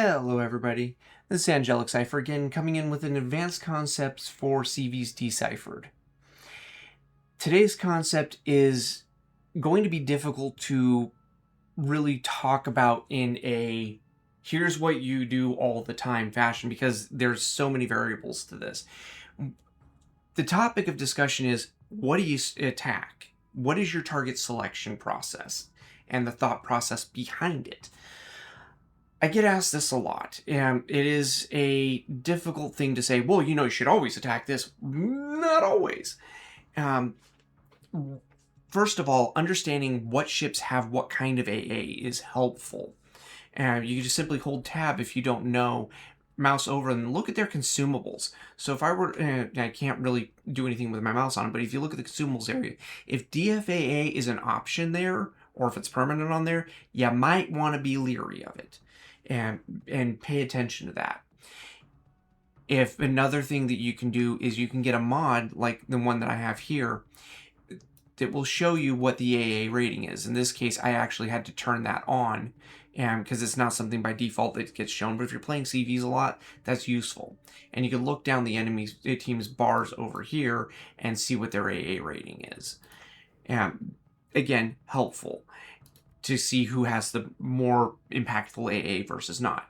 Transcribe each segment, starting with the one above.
Hello everybody, this is Angelic Cipher again, coming in with an advanced concepts for CVs Deciphered. Today's concept is going to be difficult to really talk about in a here's what you do all the time fashion because there's so many variables to this. The topic of discussion is, what do you attack? What is your target selection process and the thought process behind it? I get asked this a lot, and it is a difficult thing to say, well, you should always attack this. Not always. Um, First of all, understanding what ships have what kind of AA is helpful. You can just simply hold tab if you don't know, mouse over and look at their consumables. So if I were, I can't really do anything with my mouse on it, but if you look at the consumables area, if DFAA is an option there, or if it's permanent on there, you might want to be leery of it and pay attention to that. If another thing that you can do is you can get a mod like the one that I have here that will show you what the AA rating is. In this case, I actually had to turn that on because it's not something by default that gets shown, but if you're playing CVs a lot, that's useful. And you can look down the enemy team's bars over here and see what their AA rating is. Again, helpful to see who has the more impactful AA versus not.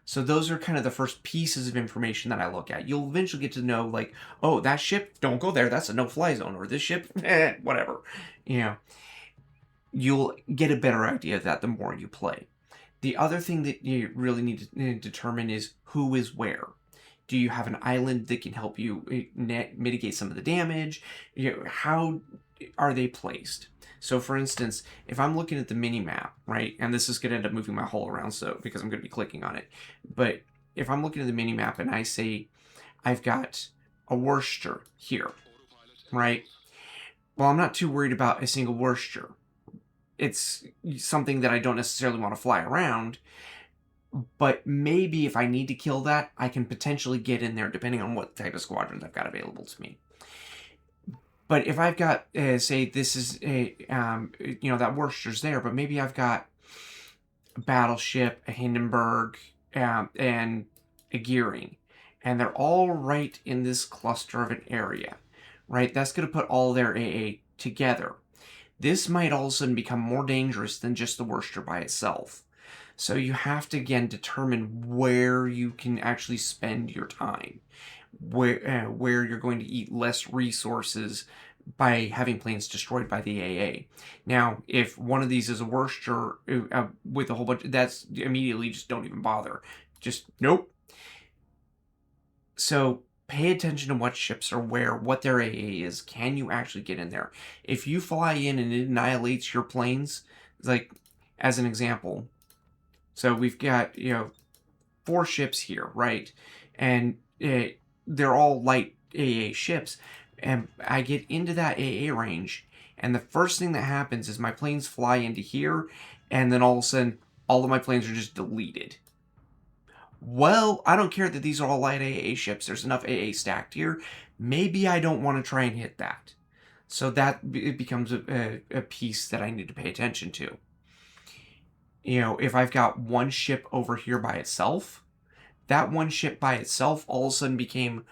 So those are kind of the first pieces of information that I look at. You'll eventually get to know, like, oh, that ship, don't go there, that's a no-fly zone, or this ship, whatever. You'll get a better idea of that the more you play. The other thing that you really need to determine is who is where. Do you have an island that can help you mitigate some of the damage? How are they placed? So for instance, if I'm looking at the mini map, right, and this is going to end up moving my hull around because I'm going to be clicking on it. But if I'm looking at the mini map and I say I've got a Worcester here, right? Well, I'm not too worried about a single Worcester. It's something that I don't necessarily want to fly around. But maybe if I need to kill that, I can potentially get in there depending on what type of squadrons I've got available to me. But if I've got, say, this is a, that Worcester's there, but maybe I've got a battleship, a Hindenburg, and a Gearing, and they're all right in this cluster of an area, right? That's going to put all their AA together. This might all of a sudden become more dangerous than just the Worcester by itself. So you have to, again, determine where you can actually spend your time, where you're going to eat less resources by having planes destroyed by the AA. Now, if one of these is a Worcester with a whole bunch, that's immediately just don't even bother. Just nope. So pay attention to what ships are where, what their AA is. Can you actually get in there? If you fly in and it annihilates your planes, like as an example, so we've got 4 ships here, right? And they're all light AA ships. And I get into that AA range, and the first thing that happens is my planes fly into here, and then all of a sudden, all of my planes are just deleted. Well, I don't care that these are all light AA ships. There's enough AA stacked here. Maybe I don't want to try and hit that. So that it becomes a piece that I need to pay attention to. If I've got one ship over here by itself, that one ship by itself all of a sudden became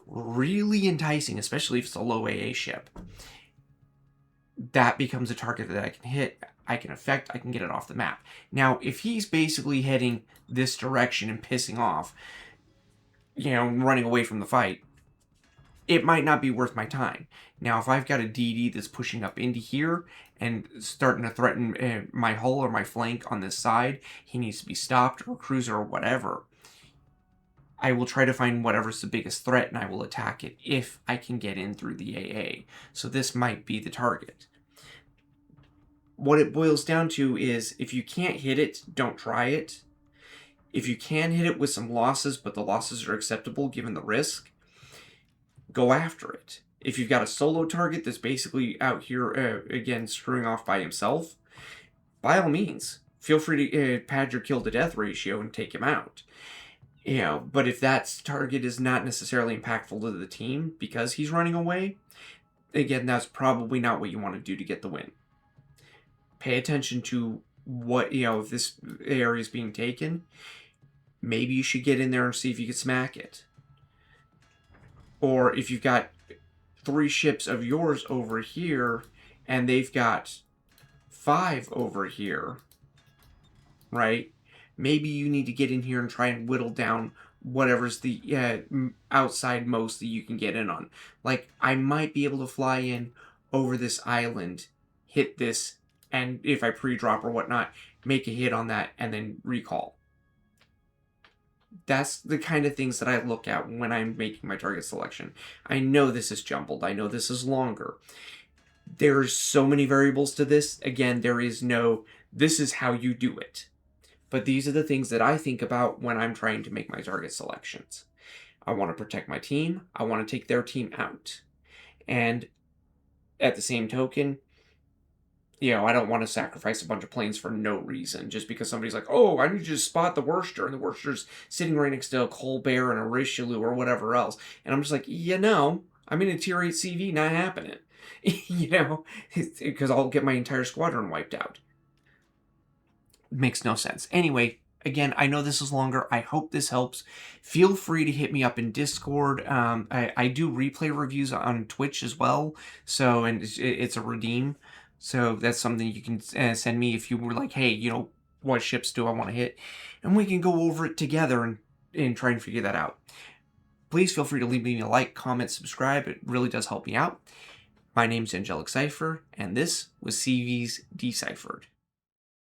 really enticing, especially if it's a low AA ship. That becomes a target that I can hit, I can affect, I can get it off the map. Now, if he's basically heading this direction and pissing off, running away from the fight, it might not be worth my time. Now, if I've got a DD that's pushing up into here and starting to threaten my hull or my flank on this side, he needs to be stopped, or cruiser or whatever. I will try to find whatever's the biggest threat and I will attack it if I can get in through the AA. So this might be the target. What it boils down to is, if you can't hit it, don't try it. If you can hit it with some losses, but the losses are acceptable given the risk, go after it. If you've got a solo target that's basically out here, again, screwing off by himself, by all means, feel free to pad your kill to death ratio and take him out. But if that target is not necessarily impactful to the team because he's running away, again, that's probably not what you want to do to get the win. Pay attention to what, if this area is being taken, maybe you should get in there and see if you can smack it. Or if you've got 3 ships of yours over here and they've got 5 over here, right? Maybe you need to get in here and try and whittle down whatever's the outside most that you can get in on. Like, I might be able to fly in over this island, hit this, and if I pre-drop or whatnot, make a hit on that and then recall. That's the kind of things that I look at when I'm making my target selection. I know this is jumbled. I know this is longer. There's so many variables to this. Again, there is no, this is how you do it. But these are the things that I think about when I'm trying to make my target selections. I want to protect my team. I want to take their team out. And at the same token, I don't want to sacrifice a bunch of planes for no reason, just because somebody's like, oh, I need you to spot the Worcester, and the Worcester's sitting right next to a Colbert and a Richelieu or whatever else. And I'm just like, I'm in a tier 8 CV, not happening. Because I'll get my entire squadron wiped out. Makes no sense. Anyway, again, I know this is longer. I hope this helps. Feel free to hit me up in Discord. I do replay reviews on Twitch as well, so, and it's a redeem. So that's something you can send me if you were like, hey, what ships do I want to hit? And we can go over it together and try and figure that out. Please feel free to leave me a like, comment, subscribe. It really does help me out. My name's Angelic Cypher, and this was CV's Deciphered.